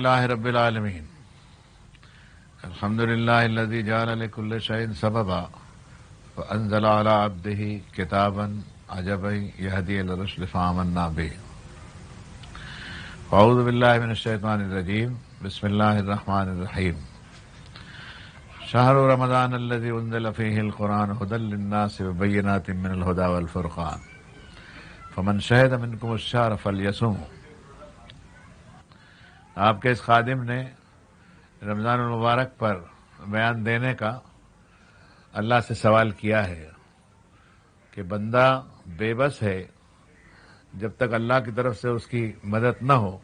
للہ رب العالمین الحمد للہ الذی جعل لکل شیء سببا وانزل علی عبدہ کتابا عجبا یہدی الی الرشد فآمنا بہ اعوذ باللہ من الشیطان الرجیم بسم اللہ الرحمن الرحیم شہر رمضان الذی انزل فیہ القرآن ھدی للناس وبینات من الھدی والفرقان فمن شہد منکم الشہر فلیصمہ۔ آپ کے اس خادم نے رمضان المبارک پر بیان دینے کا اللہ سے سوال کیا ہے کہ بندہ بے بس ہے، جب تک اللہ کی طرف سے اس کی مدد نہ ہو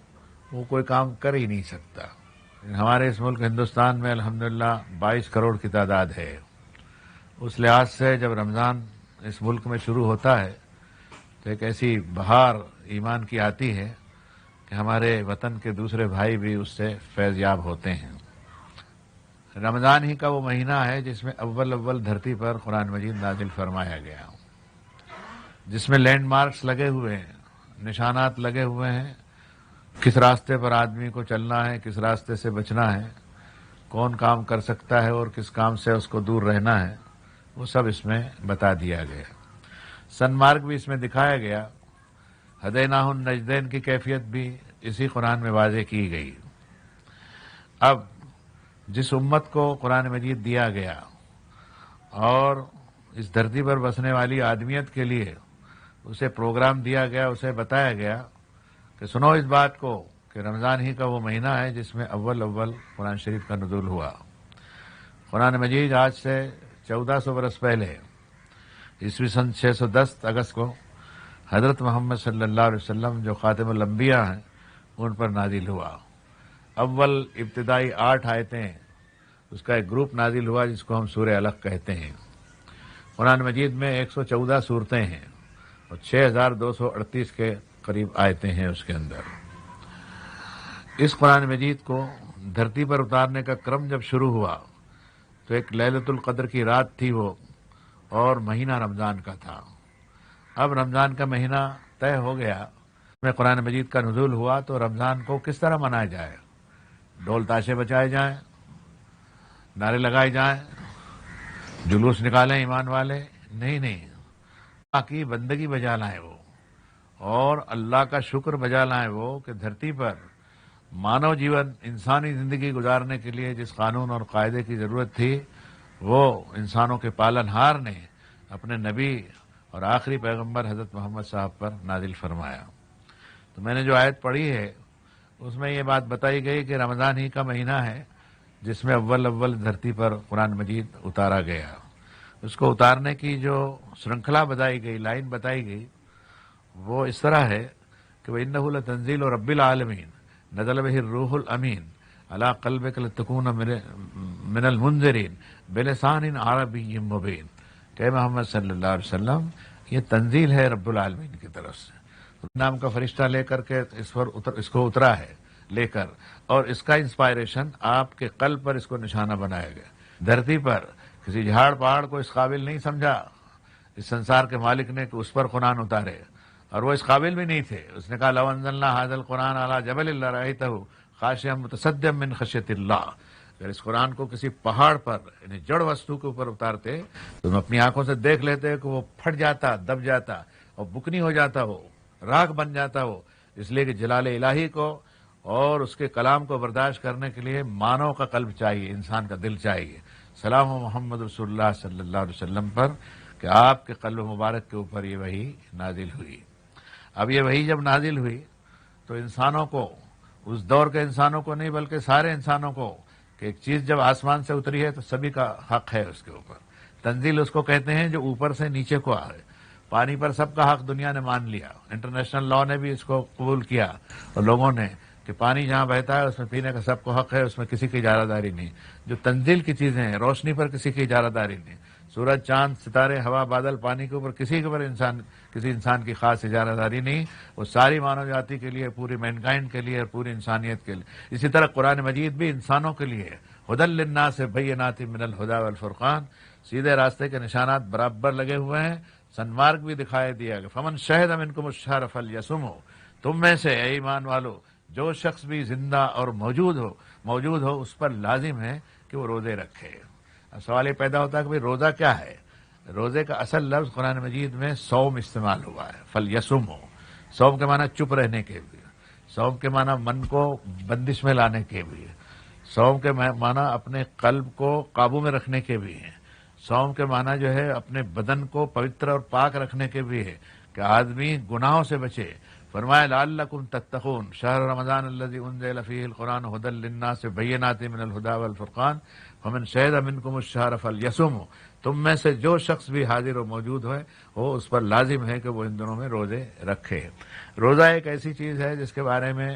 وہ کوئی کام کر ہی نہیں سکتا۔ ہمارے اس ملک ہندوستان میں الحمدللہ 22 کروڑ کی تعداد ہے۔ اس لحاظ سے جب رمضان اس ملک میں شروع ہوتا ہے تو ایک ایسی بہار ایمان کی آتی ہے کہ ہمارے وطن کے دوسرے بھائی بھی اس سے فیض یاب ہوتے ہیں۔ رمضان ہی کا وہ مہینہ ہے جس میں اول دھرتی پر قرآن مجید نازل فرمایا گیا، جس میں لینڈ مارکس لگے ہوئے ہیں، نشانات لگے ہوئے ہیں، کس راستے پر آدمی کو چلنا ہے، کس راستے سے بچنا ہے، کون کام کر سکتا ہے اور کس کام سے اس کو دور رہنا ہے، وہ سب اس میں بتا دیا گیا۔ سن مارگ بھی اس میں دکھایا گیا، ہدیناہ النجدین کی کیفیت بھی اسی قرآن میں واضح کی گئی۔ اب جس امت کو قرآن مجید دیا گیا اور اس دھرتی پر بسنے والی آدمیت کے لیے اسے پروگرام دیا گیا، اسے بتایا گیا کہ سنو اس بات کو کہ رمضان ہی کا وہ مہینہ ہے جس میں اول قرآن شریف کا نزول ہوا۔ قرآن مجید آج سے 1400 برس پہلے عیسوی سن 610 اگست کو حضرت محمد صلی اللہ علیہ وسلم جو خاتم الانبیاء ہیں ان پر نازل ہوا۔ ابتدائی 8 آیتیں اس کا ایک گروپ نازل ہوا جس کو ہم سورہ علق کہتے ہیں۔ قرآن مجید میں 114 سورتیں ہیں اور 6238 کے قریب آیتیں ہیں اس کے اندر۔ اس قرآن مجید کو دھرتی پر اتارنے کا کرم جب شروع ہوا تو ایک لیلۃ القدر کی رات تھی وہ، اور مہینہ رمضان کا تھا۔ اب رمضان کا مہینہ طے ہو گیا، اس میں قرآن مجید کا نزول ہوا تو رمضان کو کس طرح منایا جائے؟ ڈھول تاشے بجائے جائیں، نعرے لگائے جائیں، جلوس نکالیں ایمان والے؟ نہیں، اللہ کی بندگی بجا لائیں وہ، اور اللہ کا شکر بجا لائیں وہ کہ دھرتی پر مانو جیون انسانی زندگی گزارنے کے لیے جس قانون اور قاعدے کی ضرورت تھی وہ انسانوں کے پالنہار نے اپنے نبی اور آخری پیغمبر حضرت محمد صاحب پر نازل فرمایا۔ تو میں نے جو آیت پڑھی ہے اس میں یہ بات بتائی گئی کہ رمضان ہی کا مہینہ ہے جس میں اول دھرتی پر قرآن مجید اتارا گیا۔ اس کو اتارنے کی جو سرنکھلا بتائی گئی، لائن بتائی گئی، وہ اس طرح ہے کہ وَإِنَّهُ لَتَنزِيلُ رَبِّ الْعَالَمِينَ نَزَلَ بِهِ الرُّوحُ الْأَمِينُ عَلَىٰ قَلْبِكَ لِتَكُونَ مِنَ الْمُنذِرِينَ بِلِسَانٍ عَرَبِيٍّ مُبِينٍ کہ محمد صلی اللہ علیہ وسلم یہ تنزیل ہے رب العالمین کی طرف سے، نام کا فرشتہ لے کر کے اس کو اترا ہے لے کر، اور اس کا انسپائریشن آپ کے قلب پر اس کو نشانہ بنایا گیا۔ دھرتی پر کسی جھاڑ پہاڑ کو اس قابل نہیں سمجھا اس سنسار کے مالک نے کہ اس پر قرآن اتارے، اور وہ اس قابل بھی نہیں تھے۔ اس نے کہا لو انزلنا ھذا القرآن علی جبل لرأیتہ خاشعا متصدعا من خشیۃ اللہ، اگر اس قرآن کو کسی پہاڑ پر یعنی جڑ وستو کے اوپر اتارتے تو تم اپنی آنکھوں سے دیکھ لیتے کہ وہ پھٹ جاتا، دب جاتا اور بکنی ہو جاتا، وہ راکھ بن جاتا وہ، اس لیے کہ جلال الہی کو اور اس کے کلام کو برداشت کرنے کے لیے مانو کا قلب چاہیے، انسان کا دل چاہیے۔ سلام و محمد رسول اللہ صلی اللہ علیہ وسلم پر کہ آپ کے قلب مبارک کے اوپر یہ وحی نازل ہوئی۔ اب یہ وحی جب نازل ہوئی تو انسانوں کو، اس دور کے انسانوں کو نہیں بلکہ سارے انسانوں کو، کہ ایک چیز جب آسمان سے اتری ہے تو سبھی کا حق ہے اس کے اوپر۔ تنزیل اس کو کہتے ہیں جو اوپر سے نیچے کو آئے۔ پانی پر سب کا حق دنیا نے مان لیا، انٹرنیشنل لاء نے بھی اس کو قبول کیا، اور لوگوں نے کہ پانی جہاں بہتا ہے اس میں پینے کا سب کو حق ہے، اس میں کسی کی اجارہ داری نہیں۔ جو تنزیل کی چیزیں ہیں، روشنی پر کسی کی اجارہ داری نہیں، سورج، چاند، ستارے، ہوا، بادل، پانی کے اوپر کسی کے اوپر کسی انسان کی خاص اجارہ داری نہیں، وہ ساری مانو جاتی کے لیے، پوری مینکائنڈ کے لیے اور پوری انسانیت کے لیے۔ اسی طرح قرآن مجید بھی انسانوں کے لیے ھدی للناس بینات من الھدی والفرقان، سیدھے راستے کے نشانات برابر لگے ہوئے ہیں۔ سنمارگ بھی دکھائی دیا کہ فمن شہد منکم الشہر فلیصمہ، تم میں سے اے ایمان والو جو شخص بھی زندہ اور موجود ہو اس پر لازم ہے کہ وہ روزے رکھے۔ اب سوال یہ پیدا ہوتا ہے کہ بھئی روزہ کیا ہے؟ روزے کا اصل لفظ قرآن مجید میں صوم استعمال ہوا ہے، فلیصم ہو۔ صوم کے معنی چپ رہنے کے بھی، صوم کے معنی من کو بندش میں لانے کے بھی، صوم کے معنی اپنے قلب کو قابو میں رکھنے کے بھی ہیں، صوم کے معنی جو ہے اپنے بدن کو پوتر اور پاک رکھنے کے بھی ہے کہ آدمی گناہوں سے بچے۔ فرمایا لعلکم تتقون شہر رمضان الذی انزل فیہ القرآن ھدی للناس بینات من الھدی والفرقان فمن شہد منکم الشہر فلیصم۔ تم میں سے جو شخص بھی حاضر و موجود ہے وہ اس پر لازم ہے کہ وہ ان دنوں میں روزے رکھے۔ روزہ ایک ایسی چیز ہے جس کے بارے میں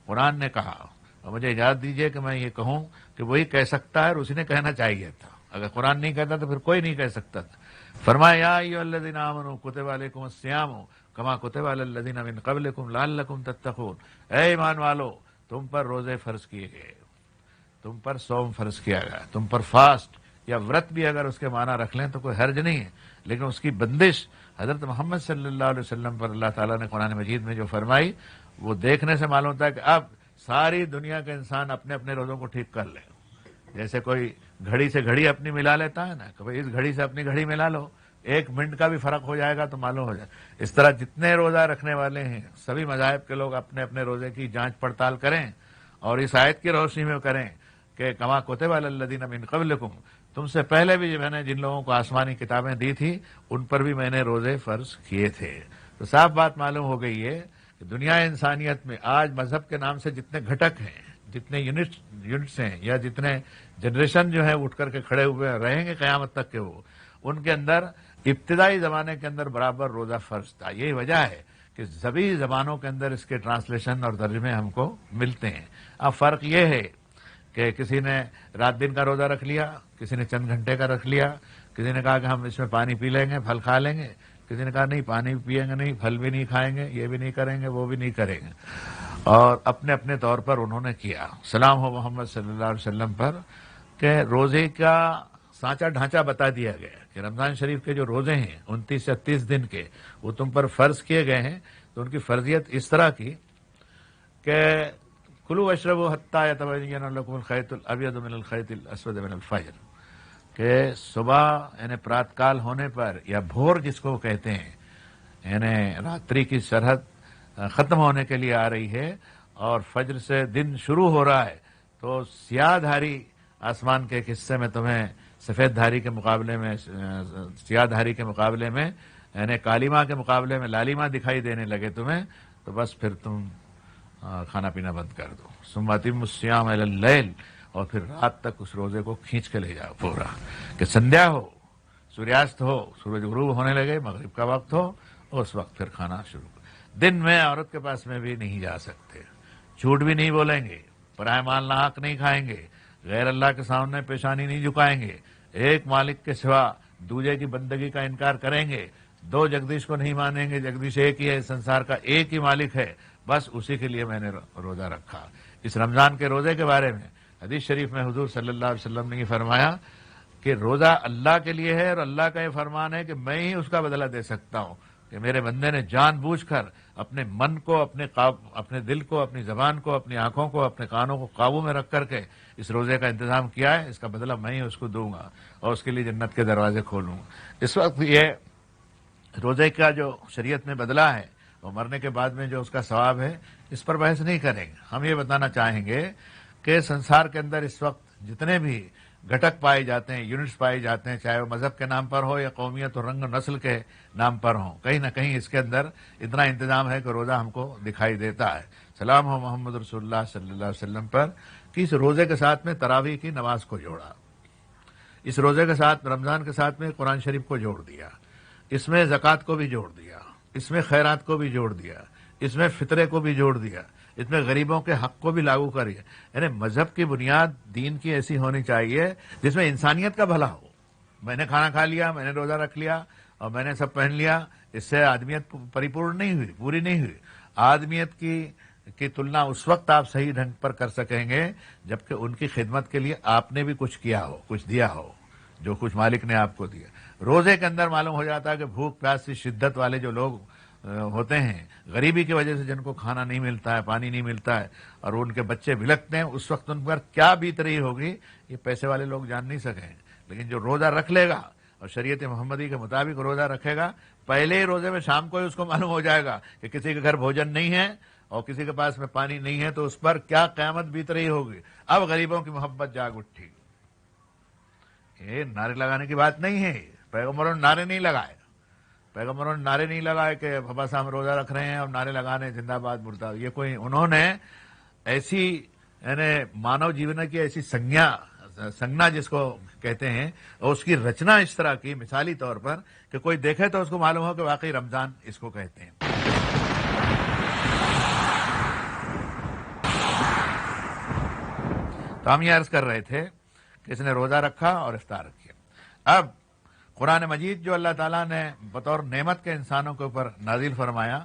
قرآن نے کہا، اور مجھے اجازت دیجیے کہ میں یہ کہوں کہ وہی کہہ سکتا ہے اور اسی نے کہنا چاہیے تھا۔ اگر قرآن نہیں کہتا تو پھر کوئی نہیں کہہ سکتا تھا۔ فرمایا یا ایھا الذین آمنوا کتب علیکم الصیام کما کتب علی الذین من قبلکم لعلکم تتقون۔ اے ایمان والو، تم پر روزے فرض کیے گئے، تم پر صوم فرض کیا گیا، تم پر فاسٹ یا ورت بھی اگر اس کے معنی رکھ لیں تو کوئی حرج نہیں ہے، لیکن اس کی بندش حضرت محمد صلی اللہ علیہ وسلم پر اللہ تعالیٰ نے قرآن مجید میں جو فرمائی وہ دیکھنے سے معلوم ہوتا ہے کہ اب ساری دنیا کے انسان اپنے اپنے روزوں کو ٹھیک کر لیں۔ جیسے کوئی گھڑی سے گھڑی اپنی ملا لیتا ہے نا کہ بھئی اس گھڑی سے اپنی گھڑی ملا لو، 1 منٹ کا بھی فرق ہو جائے گا تو معلوم ہو جائے۔ اس طرح جتنے روزہ رکھنے والے ہیں سبھی مذاہب کے لوگ اپنے اپنے روزے کی جانچ پڑتال کریں اور اس آیت کی روشنی میں کریں کہ کما کتب علی الذین من قبلکم، تم سے پہلے بھی میں نے جن لوگوں کو آسمانی کتابیں دی تھی ان پر بھی میں نے روزے فرض کیے تھے۔ تو صاف بات معلوم ہو گئی ہے کہ دنیا انسانیت میں آج مذہب کے نام سے جتنے گھٹک ہیں، جتنے یونٹس ہیں یا جتنے جنریشن جو ہے اٹھ کر کے کھڑے ہوئے رہیں گے قیامت تک کے، وہ ان کے اندر ابتدائی زمانے کے اندر برابر روزہ فرض تھا۔ یہی وجہ ہے کہ سبھی زبانوں کے اندر اس کے ٹرانسلیشن اور ترجمے ہم کو ملتے ہیں۔ اب فرق یہ ہے کہ کسی نے رات دن کا روزہ رکھ لیا، کسی نے چند گھنٹے کا رکھ لیا، کسی نے کہا کہ ہم اس میں پانی پی لیں گے، پھل کھا لیں گے، کسی نے کہا نہیں پانی پیئیں گے نہیں، پھل بھی نہیں کھائیں گے، یہ بھی نہیں کریں گے، وہ بھی نہیں کریں گے، اور اپنے اپنے طور پر انہوں نے کیا۔ سلام ہو محمد صلی اللہ علیہ وسلم پر کہ روزے کا سانچہ ڈھانچہ بتا دیا گیا کہ رمضان شریف کے جو روزے ہیں 29 سے 30 دن کے وہ تم پر فرض کیے گئے ہیں۔ تو ان کی فرضیت اس طرح کی کہ کلوا واشربوا حتی یتبین لکم الخیط الابیض من الخیط الاسود من الفجر، کہ صبح یعنی پرات کال ہونے پر یا بھور جس کو کہتے ہیں، یعنی راتری کی سرحد ختم ہونے کے لیے آ رہی ہے اور فجر سے دن شروع ہو رہا ہے، تو سیاہ دھاری آسمان کے ایک حصے میں تمہیں سفید دھاری کے مقابلے میں سیاہ دھاری کے مقابلے میں یعنی کالیما کے مقابلے میں لالیما دکھائی دینے لگے تمہیں، تو بس پھر تم کھانا پینا بند کر دو۔ ثم اتموا الصیام الی اللیل، اور پھر رات تک اس روزے کو کھینچ کے لے جاؤ پورا، کہ سندھیا ہو، سوریاست ہو، سورج غروب ہونے لگے، مغرب کا وقت ہو، اس وقت پھر کھانا شروع کرو۔ دن میں عورت کے پاس میں بھی نہیں جا سکتے، جھوٹ بھی نہیں بولیں گے، پرائے مال ناحق نہیں کھائیں گے، غیر اللہ کے سامنے پیشانی نہیں جھکائیں گے، ایک مالک کے سوا دوجے کی بندگی کا انکار کریں گے، 2 جگدیش کو نہیں مانیں گے، جگدیش ایک ہی ہے، سنسار کا ایک ہی مالک ہے، بس اسی کے لیے میں نے روزہ رکھا۔ اس رمضان کے روزے کے بارے میں حدیث شریف میں حضور صلی اللہ علیہ وسلم نے یہ فرمایا کہ روزہ اللہ کے لیے ہے، اور اللہ کا یہ فرمان ہے کہ میں ہی اس کا بدلہ دے سکتا ہوں، کہ میرے بندے نے جان بوجھ کر اپنے من کو، اپنے دل کو، اپنی زبان کو، اپنی آنکھوں کو، اپنے کانوں کو قابو میں رکھ کر کے اس روزے کا انتظام کیا ہے، اس کا بدلہ میں ہی اس کو دوں گا اور اس کے لیے جنت کے دروازے کھولوں گا۔ اس وقت یہ روزے کا جو شریعت نے بدلہ ہے اور مرنے کے بعد میں جو اس کا ثواب ہے، اس پر بحث نہیں کریں گے۔ ہم یہ بتانا چاہیں گے کہ سنسار کے اندر اس وقت جتنے بھی گھٹک پائے جاتے ہیں، یونٹس پائے جاتے ہیں، چاہے وہ مذہب کے نام پر ہو یا قومیت اور رنگ و نسل کے نام پر ہوں، کہیں نہ کہیں اس کے اندر اتنا انتظام ہے کہ روزہ ہم کو دکھائی دیتا ہے۔ سلام ہو محمد رسول اللہ صلی اللہ علیہ وسلم پر کہ اس روزے کے ساتھ میں تراویح کی نماز کو جوڑا، اس روزے کے ساتھ رمضان کے ساتھ میں قرآن شریف کو جوڑ دیا، اس میں زکوٰۃ کو بھی جوڑ دیا، اس میں خیرات کو بھی جوڑ دیا، اس میں فطرے کو بھی جوڑ دیا، اس میں غریبوں کے حق کو بھی لاگو کریے۔ یعنی مذہب کی بنیاد دین کی ایسی ہونی چاہیے جس میں انسانیت کا بھلا ہو۔ میں نے کھانا کھا لیا، میں نے روزہ رکھ لیا اور میں نے سب پہن لیا، اس سے آدمیت پریپورن نہیں ہوئی، پوری نہیں ہوئی۔ آدمیت کی تلنا اس وقت آپ صحیح ڈھنگ پر کر سکیں گے جبکہ ان کی خدمت کے لیے آپ نے بھی کچھ کیا ہو، کچھ دیا ہو، جو کچھ مالک نے آپ کو دیا۔ روزے کے اندر معلوم ہو جاتا ہے کہ بھوک پیاس کی شدت والے جو لوگ ہوتے ہیں، غریبی کی وجہ سے جن کو کھانا نہیں ملتا ہے، پانی نہیں ملتا ہے، اور ان کے بچے بھلکتے ہیں، اس وقت ان پر کیا بیت رہی ہوگی یہ پیسے والے لوگ جان نہیں سکیں۔ لیکن جو روزہ رکھ لے گا اور شریعت محمدی کے مطابق روزہ رکھے گا، پہلے ہی روزے میں شام کو ہی اس کو معلوم ہو جائے گا کہ کسی کے گھر بھوجن نہیں ہے اور کسی کے پاس میں پانی نہیں ہے، تو اس پر کیا قیامت بیت رہی ہوگی۔ اب غریبوں کی محبت جاگ اٹھی۔ یہ نعرے لگانے کی بات نہیں ہے، پیغمبروں نے نعرے نہیں لگائے، پیغمبروں نے نعرے نہیں لگائے کہ بابا صاحب روزہ رکھ رہے ہیں اور نعرے لگانے زندہ باد مردہ، یہ کوئی انہوں نے ایسی یعنی مانو جیون کی ایسی سنگنا جس کو کہتے ہیں، اور اس کی رچنا اس طرح کی مثالی طور پر کہ کوئی دیکھے تو اس کو معلوم ہو کہ واقعی رمضان اس کو کہتے ہیں۔ تو ہم یہ عرض کر رہے تھے کہ اس نے روزہ رکھا اور افطار کیا۔ اب قرآن مجید جو اللہ تعالیٰ نے بطور نعمت کے انسانوں کے اوپر نازل فرمایا،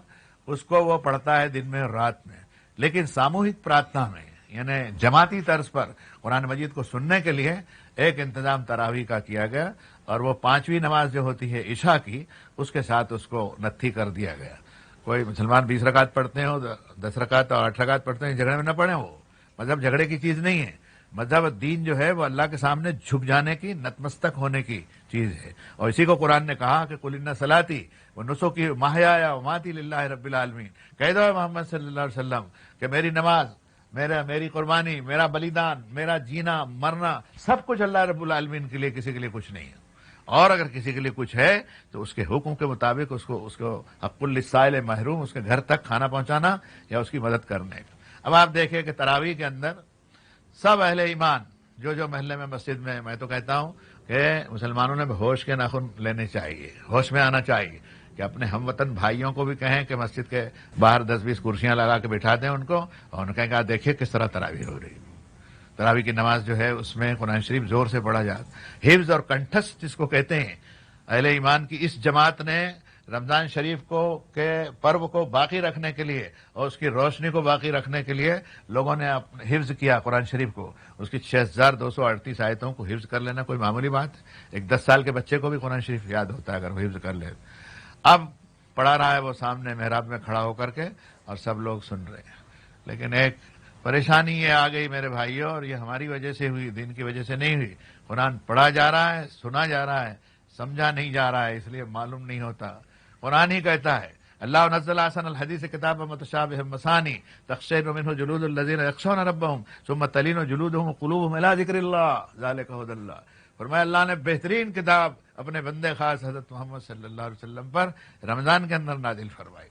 اس کو وہ پڑھتا ہے دن میں اور رات میں، لیکن ساموہک پرارتھنا میں یعنی جماعتی طرز پر قرآن مجید کو سننے کے لیے ایک انتظام تراویح کا کیا گیا، اور وہ 5ویں نماز جو ہوتی ہے عشاء کی، اس کے ساتھ اس کو نتھی کر دیا گیا۔ کوئی مسلمان 20 رکعت پڑھتے ہو، 10 رکعت اور 8 رکعت پڑھتے ہیں، جھگڑے میں نہ پڑھیں، وہ مذہب جھگڑے کی چیز نہیں ہے۔ مذہب دین جو ہے وہ اللہ کے سامنے جھک جانے کی، نتمستک ہونے کی چیز ہے، اور اسی کو قرآن نے کہا کہ قل ان صلاتی و نسکی و محیایا و مماتی للہ رب العالمین، کہہ دو محمد صلی اللہ علیہ وسلم کہ میری نماز، میری قربانی، میرا بلیدان، میرا جینا مرنا سب کچھ اللہ رب العالمین کے لیے، کسی کے لیے کچھ نہیں ہے، اور اگر کسی کے لیے کچھ ہے تو اس کے حکم کے مطابق اس کو حق للسائل محروم، اس کے گھر تک کھانا پہنچانا یا اس کی مدد کرنے کا۔ اب آپ دیکھیں کہ تراویح کے اندر سب اہل ایمان جو محلے میں مسجد میں تو کہتا ہوں کہ مسلمانوں نے ہوش کے ناخن لینے چاہیے، ہوش میں آنا چاہیے کہ اپنے ہم وطن بھائیوں کو بھی کہیں کہ مسجد کے باہر 10-20 کرسیاں لگا کے بٹھا دیں ان کو، اور ان کہیں کہ دیکھیے کس طرح تراویح ہو رہی ہے۔ تراویح کی نماز جو ہے اس میں قرآن شریف زور سے پڑھا جاتا، حفظ اور کنٹھس جس کو کہتے ہیں۔ اہل ایمان کی اس جماعت نے رمضان شریف کے پرو کو باقی رکھنے کے لیے اور اس کی روشنی کو باقی رکھنے کے لیے لوگوں نے حفظ کیا قرآن شریف کو، اس کی 6238 آیتوں کو حفظ کر لینا کوئی معمولی بات ہے؟ ایک 10 سال کے بچے کو بھی قرآن شریف یاد ہوتا ہے اگر وہ حفظ کر لے۔ اب پڑھا رہا ہے وہ سامنے محراب میں کھڑا ہو کر کے، اور سب لوگ سن رہے ہیں، لیکن ایک پریشانی یہ آ گئی میرے بھائیوں، اور یہ ہماری وجہ سے ہوئی، دین کی وجہ سے نہیں ہوئی۔ قرآن پڑھا جا رہا ہے، سنا جا رہا ہے، سمجھا نہیں جا رہا ہے، اس لیے معلوم نہیں ہوتا۔ قرآن ہی کہتا ہے اللہ نزل احسن الحدیث کتابا متشابہ مثانی تقشعر منہ جلود الذین یخشون ربهم ثم تلین جلودهم وقلوبهم الی ذکر اللہ ذلک ھدی اللہ۔ فرمایا اللہ نے بہترین کتاب اپنے بندے خاص حضرت محمد صلی اللہ علیہ وسلم پر رمضان کے اندر نازل فرمائی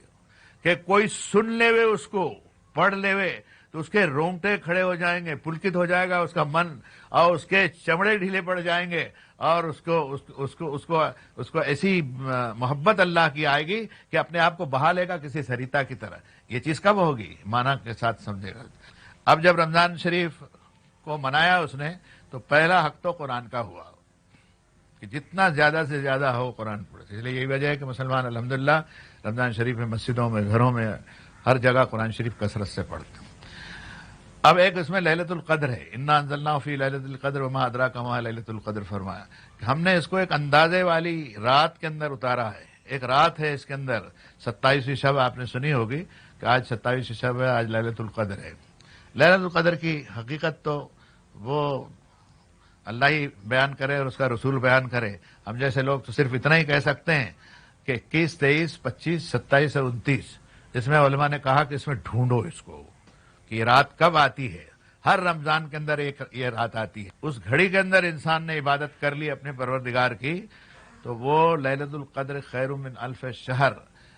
کہ کوئی سن لے وے، اس کو پڑھ لے وے تو اس کے رونگٹے کھڑے ہو جائیں گے، پلکت ہو جائے گا اس کا من، اور اس کے چمڑے ڈھیلے پڑ جائیں گے، اور اس کو ایسی محبت اللہ کی آئے گی کہ اپنے آپ کو بہا لے گا کسی سریتا کی طرح۔ یہ چیز کب ہوگی؟ معنی کے ساتھ سمجھے گا۔ اب جب رمضان شریف کو منایا اس نے تو پہلا حق تو قرآن کا ہوا کہ جتنا زیادہ سے زیادہ ہو قرآن پڑھے، اس لیے یہی وجہ ہے کہ مسلمان الحمدللہ رمضان شریف میں مسجدوں میں، گھروں میں، ہر جگہ قرآن شریف کثرت سے پڑھتے ہیں۔ اب ایک اس میں ليلۃ القدر ہے، انا انزلناہ فی ليلۃ القدر وما ادراک ما ليلۃ القدر فرمایا کہ ہم نے اس کو ایک اندازے والی رات کے اندر اتارا ہے۔ ایک رات ہے اس کے اندر، 27ویں شب آپ نے سنی ہوگی کہ آج 27ویں شب ہے، آج ليلۃ القدر ہے۔ ليلۃ القدر کی حقیقت تو وہ اللہ ہی بیان کرے اور اس کا رسول بیان کرے، ہم جیسے لوگ تو صرف اتنا ہی کہہ سکتے ہیں کہ 21، 23، 25، 27 اور 29، اس میں علماء نے کہا کہ اس میں ڈھونڈو اس کو کہ یہ رات کب آتی ہے۔ ہر رمضان کے اندر ایک یہ رات آتی ہے، اس گھڑی کے اندر انسان نے عبادت کر لی اپنے پروردگار کی تو وہ ليلۃ القدر خیر من الف شہر،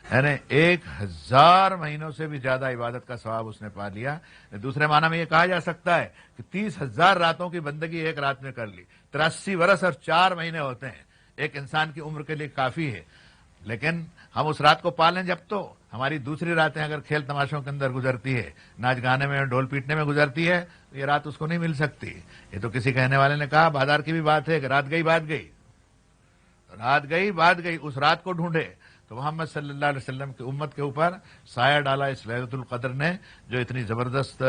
یعنی 1000 مہینوں سے بھی زیادہ عبادت کا ثواب اس نے پا لیا۔ دوسرے معنی میں یہ کہا جا سکتا ہے کہ 30,000 راتوں کی بندگی ایک رات میں کر لی۔ 83 برس اور 4 مہینے ہوتے ہیں، ایک انسان کی عمر کے لیے کافی ہے، لیکن ہم اس رات کو پالیں جب تو ہماری دوسری راتیں اگر کھیل تماشوں کے اندر گزرتی ہے، ناچ گانے میں، ڈھول پیٹنے میں گزرتی ہے، یہ رات اس کو نہیں مل سکتی۔ یہ تو کسی کہنے والے نے کہا بازار کی بھی بات ہے کہ رات گئی بات گئی، رات گئی بات گئی، اس رات کو ڈھونڈے تو محمد صلی اللہ علیہ وسلم کی امت کے اوپر سایہ ڈالا اس ليلۃ القدر نے، جو اتنی زبردست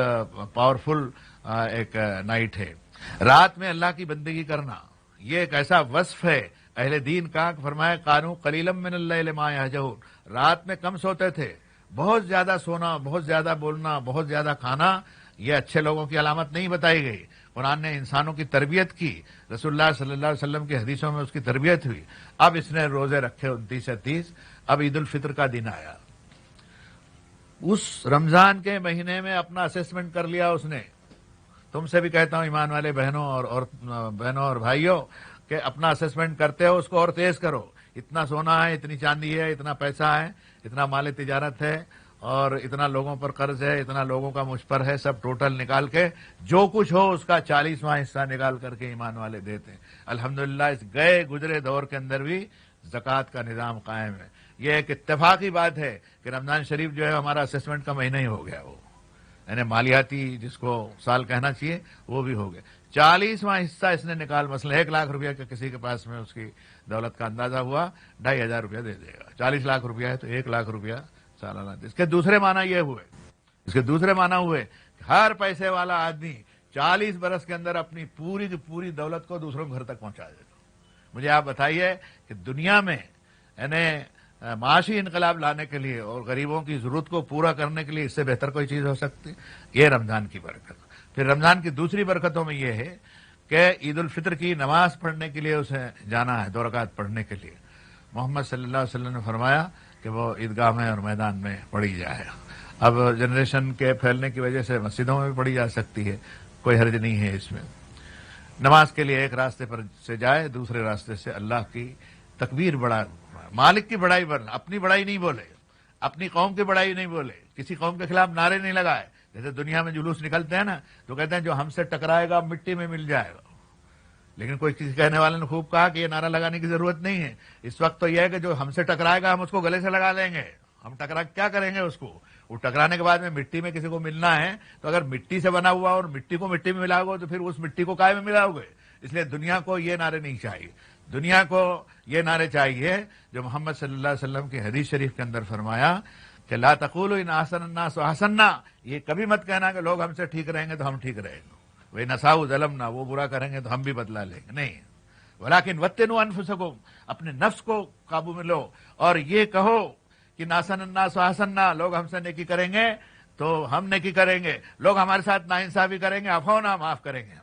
پاورفل ایک نائٹ ہے۔ رات میں اللہ کی بندگی کرنا یہ ایک ایسا وصف ہے اہل دین کا فرمایا کانو قلیلا من اللیل ما یہجعون، رات میں کم سوتے تھے، بہت زیادہ سونا، بہت زیادہ بولنا، بہت زیادہ کھانا یہ اچھے لوگوں کی علامت نہیں بتائی گئی۔ قرآن نے انسانوں کی تربیت کی، رسول اللہ صلی اللہ علیہ وسلم کی حدیثوں میں اس کی تربیت ہوئی۔ اب اس نے روزے رکھے 29 یا 30، اب عید الفطر کا دن آیا، اس رمضان کے مہینے میں اپنا اسیسمنٹ کر لیا اس نے۔ تم سے بھی کہتا ہوں ایمان والے بہنوں اور بھائیوں کہ اپنا اسیسمنٹ کرتے ہو اس کو اور تیز کرو۔ اتنا سونا ہے، اتنی چاندی ہے، اتنا پیسہ ہے، اتنا مال تجارت ہے، اور اتنا لوگوں پر قرض ہے، اتنا لوگوں کا مجھ پر ہے، سب ٹوٹل نکال کے جو کچھ ہو اس کا 40واں حصہ نکال کر کے ایمان والے دیتے ہیں۔ الحمدللہ اس گئے گزرے دور کے اندر بھی زکوٰۃ کا نظام قائم ہے۔ یہ ایک اتفاقی بات ہے کہ رمضان شریف جو ہے ہمارا اسیسمنٹ کا مہینہ ہی ہو گیا، وہ یعنی مالیاتی جس کو سال کہنا چاہیے وہ بھی ہو گیا۔ 40واں حصہ اس نے نکال، مثلا 1 لاکھ روپیہ کا کسی کے پاس میں اس کی دولت کا اندازہ ہوا، 2500 روپیہ دے دے گا۔ 40 لاکھ روپیہ ہے تو 1 لاکھ روپیہ سالانہ۔ اس کے دوسرے معنی یہ ہوئے کہ ہر پیسے والا آدمی 40 برس کے اندر اپنی پوری کی پوری دولت کو دوسروں کے گھر تک پہنچا دے گا۔ مجھے آپ بتائیے کہ دنیا میں یعنی معاشی انقلاب لانے کے لیے اور غریبوں کی ضرورت کو پورا کرنے کے لیے اس سے بہتر کوئی چیز ہو سکتی؟ یہ رمضان کی برکت۔ پھر رمضان کی دوسری برکتوں میں یہ ہے کہ عید الفطر کی نماز پڑھنے کے لیے اسے جانا ہے، 2 رکعت پڑھنے کے لیے۔ محمد صلی اللہ علیہ وسلم نے فرمایا کہ وہ عیدگاہ میں اور میدان میں پڑھی جائے۔ اب جنریشن کے پھیلنے کی وجہ سے مسجدوں میں بھی پڑھی جا سکتی ہے، کوئی حرج نہیں ہے اس میں۔ نماز کے لیے ایک راستے پر سے جائے، دوسرے راستے سے اللہ کی تکبیر بڑھا، مالک کی بڑائی بڑھنا، اپنی بڑائی نہیں بولے، اپنی قوم کی بڑائی نہیں بولے، کسی قوم کے خلاف نعرے نہیں لگائے۔ جیسے دنیا میں جلوس نکلتے ہیں نا تو کہتے ہیں جو ہم سے ٹکرائے گا مٹی میں مل جائے گا، لیکن کوئی کسی کہنے والے نے خوب کہا کہ یہ نعرہ لگانے کی ضرورت نہیں ہے، اس وقت تو یہ ہے کہ جو ہم سے ٹکرائے گا ہم اس کو گلے سے لگا دیں گے، ہم ٹکرا کیا کریں گے اس کو؟ وہ ٹکرانے کے بعد میں مٹی میں کسی کو ملنا ہے تو اگر مٹی سے بنا ہوا اور مٹی کو مٹی میں ملاؤ گے تو پھر اس مٹی کو کائے میں ملاؤ گے؟ اس لیے دنیا کو یہ نعرے نہیں چاہیے، دنیا کو یہ نعرے چاہیے جو محمد صلی اللہ علیہ وسلم کی حدیث شریف کے اندر فرمایا کہ لا تقولوا ان احسن الناس احسننا، یہ کبھی مت کہنا کہ لوگ ہم سے ٹھیک رہیں گے تو ہم ٹھیک رہیں گے، وہ نساؤ ظلمنا، وہ برا کریں گے تو ہم بھی بدلہ لیں گے، نہیں۔ ولیکن وطنوا انفسکم، اپنے نفس کو قابو میں لو اور یہ کہو کہ ناسن الناس احسننا، لوگ ہم سے نیکی کریں گے تو ہم نیکی کریں گے، لوگ ہمارے ساتھ ناانصافی کریں گے عفونا، معاف کریں گے،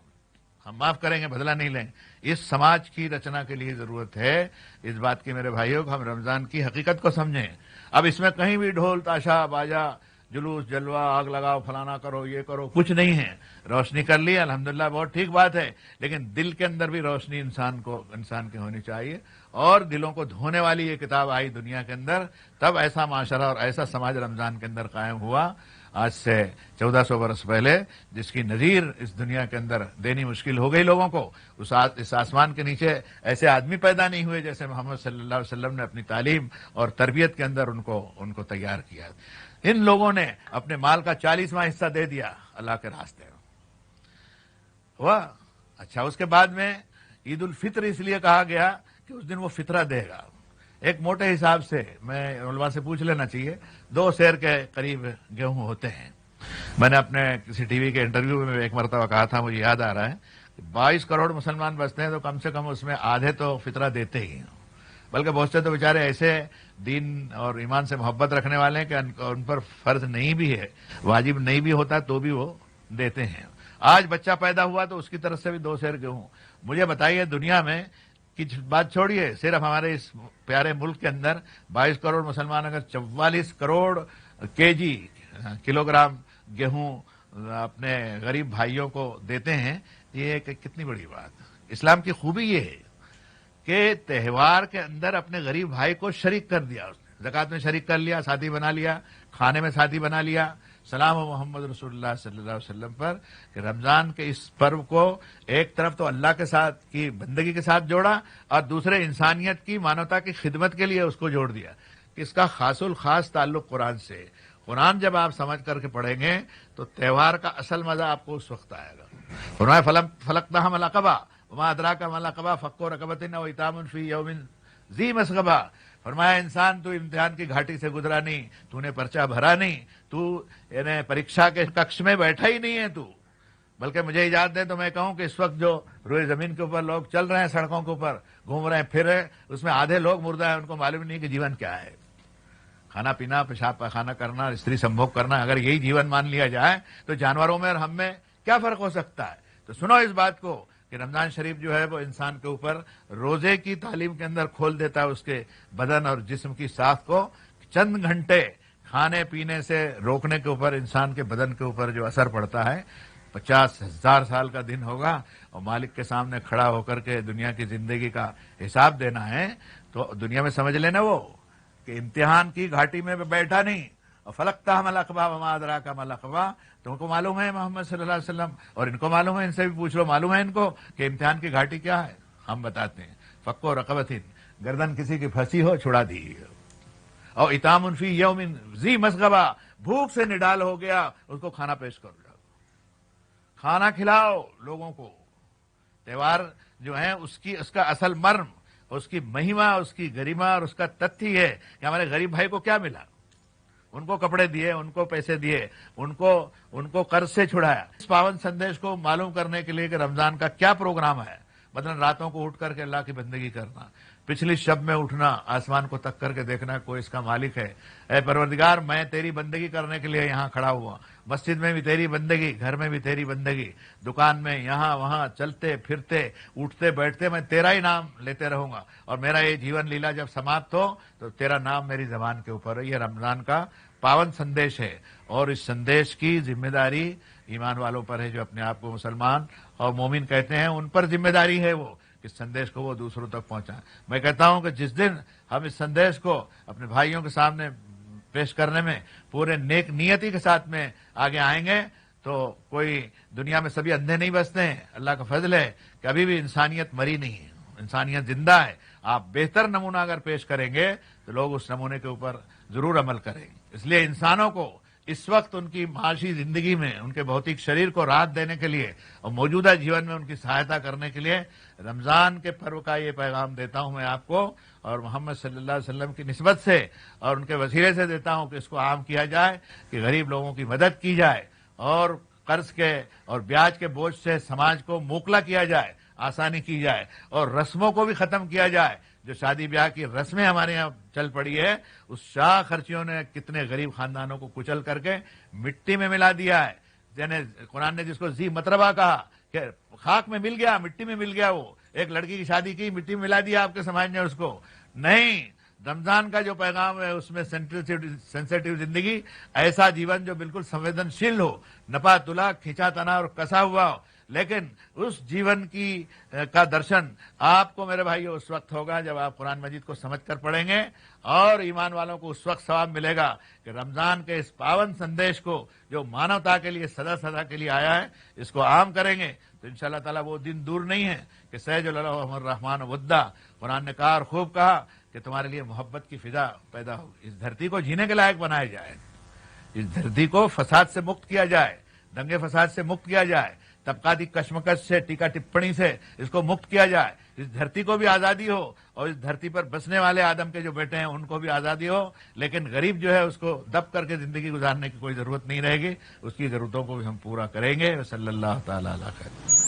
ہم معاف کریں گے، بدلہ نہیں لیں گے۔ اس سماج کی رچنا کے لیے ضرورت ہے اس بات کی میرے بھائیوں کہ ہم رمضان کی حقیقت کو سمجھیں۔ اب اس میں کہیں بھی ڈھول تاشا باجا جلوس جلوہ آگ لگاؤ فلانا کرو یہ کرو کچھ نہیں ہے۔ روشنی کر لی الحمدللہ بہت ٹھیک بات ہے، لیکن دل کے اندر بھی روشنی انسان کی ہونی چاہیے، اور دلوں کو دھونے والی یہ کتاب آئی دنیا کے اندر، تب ایسا معاشرہ اور ایسا سماج رمضان کے اندر قائم ہوا آج سے 1400 برس پہلے، جس کی نظیر اس دنیا کے اندر دینی مشکل ہو گئی لوگوں کو۔ اس آسمان کے نیچے ایسے آدمی پیدا نہیں ہوئے جیسے محمد صلی اللہ علیہ وسلم نے اپنی تعلیم اور تربیت کے اندر ان کو تیار کیا۔ ان لوگوں نے اپنے مال کا 40واں حصہ دے دیا اللہ کے راستے میں، ہوا اچھا۔ اس کے بعد میں عید الفطر اس لیے کہا گیا کہ اس دن وہ فطرہ دے گا۔ ایک موٹے حساب سے میں علماء سے پوچھ لینا چاہیے، 2 سیر کے قریب گیہوں ہوتے ہیں۔ میں نے اپنے کسی ٹی وی کے انٹرویو میں ایک مرتبہ کہا تھا، مجھے یاد آ رہا ہے، 22 کروڑ مسلمان بستے ہیں تو کم سے کم اس میں آدھے تو فطرہ دیتے ہی ہیں، بلکہ بہت سے تو بیچارے ایسے دین اور ایمان سے محبت رکھنے والے ہیں کہ ان پر فرض نہیں بھی ہے، واجب نہیں بھی ہوتا تو بھی وہ دیتے ہیں۔ آج بچہ پیدا ہوا تو اس کی طرف سے بھی 2 سیر گیہوں۔ مجھے بتائیے دنیا میں کچھ بات چھوڑیے، صرف ہمارے اس پیارے ملک کے اندر 22 کروڑ مسلمان اگر 44 کروڑ کلو گرام گیہوں اپنے غریب بھائیوں کو دیتے ہیں، یہ کتنی بڑی بات۔ اسلام کی خوبی یہ ہے کہ تہوار کے اندر اپنے غریب بھائی کو شریک کر دیا، اس نے زکوٰۃ میں شریک کر لیا، ساتھی بنا لیا، کھانے میں ساتھی بنا لیا۔ سلام و محمد رسول اللہ صلی اللہ علیہ وسلم پر کہ رمضان کے اس پرو کو ایک طرف تو اللہ کے ساتھ کی بندگی کے ساتھ جوڑا اور دوسرے انسانیت کی مانوتا کی خدمت کے لیے اس کو جوڑ دیا کہ اس کا خاص الخاص تعلق قرآن سے۔ قرآن جب آپ سمجھ کر کے پڑھیں گے تو تہوار کا اصل مزہ آپ کو اس وقت آئے گا۔ فرمایا فلقتحم العقبہ وما ادراک ما العقبہ فک رقبۃ او اطعام فی یوم ذی مسغبہ۔ فرمایا انسان تو امتحان کی گھاٹی سے گزرا نہیں، تو نے پرچہ بھرا نہیں، تو یعنی پریکشا کے ککش میں بیٹھا ہی نہیں ہے، تو بلکہ مجھے اجازت دیں تو میں کہوں کہ اس وقت جو روئے زمین کے اوپر لوگ چل رہے ہیں، سڑکوں کے اوپر گھوم رہے ہیں، پھر رہے ہیں، اس میں آدھے لوگ مردہ ہیں، ان کو معلوم نہیں کہ جیون کیا ہے. کھانا پینا، پیشاب پاخانہ کرنا، استری سمبھوگ کرنا، اگر یہی جیون مان لیا جائے تو جانوروں میں اور ہم میں کیا فرق ہو سکتا ہے؟ تو سنو اس بات کو کہ رمضان شریف جو ہے وہ انسان کے اوپر روزے کی تعلیم کے اندر کھول دیتا ہے اس کے بدن اور جسم کی ساخت کو. چند گھنٹے کھانے پینے سے روکنے کے اوپر انسان کے بدن کے اوپر جو اثر پڑتا ہے، 50,000 سال کا دن ہوگا اور مالک کے سامنے کھڑا ہو کر کے دنیا کی زندگی کا حساب دینا ہے. تو دنیا میں سمجھ لینا وہ کہ امتحان کی گھاٹی میں بیٹھا نہیں. اور فلقتہ مل اقبا وما ادراک مل اقبا، تم کو معلوم ہے محمد صلی اللہ علیہ وسلم، اور ان کو معلوم ہے، ان سے بھی پوچھ لو، معلوم ہے ان کو کہ امتحان کی گھاٹی کیا ہے؟ ہم بتاتے ہیں، فکو رقبتن، گردن کسی کی پھنسی ہو چھڑا دی، اور اطعام فی یوم ذی مسغبہ، بھوک سے نڈال ہو گیا اس کو کھانا پیش کر جاؤ، کھانا کھلاؤ لوگوں کو. تہوار جو ہے اس کا اصل مرم، اس کی مہما، اس کی گریما اور اس کا تتھی ہے کہ ہمارے غریب بھائی کو کیا ملا. ان کو کپڑے دیے، ان کو پیسے دیے، ان کو قرض سے چھڑایا. اس پاون سندیش کو معلوم کرنے کے لیے کہ رمضان کا کیا پروگرام ہے، مثلا راتوں کو اٹھ کر کے اللہ کی بندگی کرنا، پچھلی شب میں اٹھنا، آسمان کو تک کر کے دیکھنا کوئی اس کا مالک ہے. اے پروردگار، میں تیری بندگی کرنے کے لیے یہاں کھڑا ہوا، مسجد میں بھی تیری بندگی، گھر میں بھی تیری بندگی، دکان میں، یہاں وہاں چلتے پھرتے اٹھتے بیٹھتے میں تیرا ہی نام لیتے رہوں گا، اور میرا یہ جیون لیلا جب سماپت ہو تو تیرا نام میری زبان کے اوپر ہے. یہ رمضان کا پاون سندیش ہے، اور اس سندیش کی ذمہ داری ایمان والوں پر ہے، جو اپنے آپ کو مسلمان اور مومن کہتے ہیں، ان پر ذمہ داری ہے وہ اس سندیش کو وہ دوسروں تک پہنچائیں. میں کہتا ہوں کہ جس دن ہم اس سندیش کو اپنے بھائیوں کے سامنے پیش کرنے میں پورے نیک نیتی کے ساتھ میں آگے آئیں گے تو کوئی دنیا میں سبھی اندھے نہیں بستے ہیں. اللہ کا فضل ہے کہ ابھی بھی انسانیت مری نہیں ہے، انسانیت زندہ ہے. آپ بہتر نمونہ اگر پیش کریں گے تو لوگ اس نمونے کے اوپر ضرور عمل کریں گے. اس لیے انسانوں کو اس وقت ان کی معاشی زندگی میں ان کے بھوتک شریر کو راحت دینے کے لیے اور موجودہ جیون میں ان کی سہایتا کرنے کے لیے رمضان کے پرو کا یہ پیغام دیتا ہوں میں آپ کو، اور محمد صلی اللہ علیہ وسلم کی نسبت سے اور ان کے وسیلے سے دیتا ہوں کہ اس کو عام کیا جائے، کہ غریب لوگوں کی مدد کی جائے، اور قرض کے اور بیاج کے بوجھ سے سماج کو موکلا کیا جائے، آسانی کی جائے، اور رسموں کو بھی ختم کیا جائے. جو شادی بیاہ کی رسمیں ہمارے یہاں چل پڑی ہے، اس شاہ خرچیوں نے کتنے غریب خاندانوں کو کچل کر کے مٹی میں ملا دیا ہے. یعنی قرآن نے جس کو ذی مطربہ کہا کہ خاک میں مل گیا، مٹی میں مل گیا. وہ ایک لڑکی کی شادی کی، مٹی میں ملا دیا آپ کے سماج نے اس کو. نہیں، رمضان کا جو پیغام ہے اس میں سینسیٹیو زندگی، ایسا جیون جو بالکل سنویدنشیل ہو، نپا تلا، کھینچا تنا اور کسا ہوا ہو. لیکن اس جیون کا درشن آپ کو میرے بھائیو اس وقت ہوگا جب آپ قرآن مجید کو سمجھ کر پڑھیں گے، اور ایمان والوں کو اس وقت ثواب ملے گا کہ رمضان کے اس پاون سندیش کو جو مانوتا کے لیے سدا سدا کے لیے آیا ہے، اس کو عام کریں گے تو انشاءاللہ تعالیٰ وہ دن دور نہیں ہے کہ سیج اللہ الرحمن ودا. قرآن نے کہا اور خوب کہا کہ تمہارے لیے محبت کی فضا پیدا ہو، اس دھرتی کو جینے کے لائق بنایا جائے، اس دھرتی کو فساد سے مکت کیا جائے، دنگے فساد سے مکت کیا جائے، طبقاتی کشمکش سے، ٹیکا ٹپڑی سے اس کو مکت کیا جائے. اس دھرتی کو بھی آزادی ہو، اور اس دھرتی پر بسنے والے آدم کے جو بیٹے ہیں ان کو بھی آزادی ہو. لیکن غریب جو ہے اس کو دب کر کے زندگی گزارنے کی کوئی ضرورت نہیں رہے گی، اس کی ضرورتوں کو بھی ہم پورا کریں گے. صلی اللہ تعالی علیہ خیر.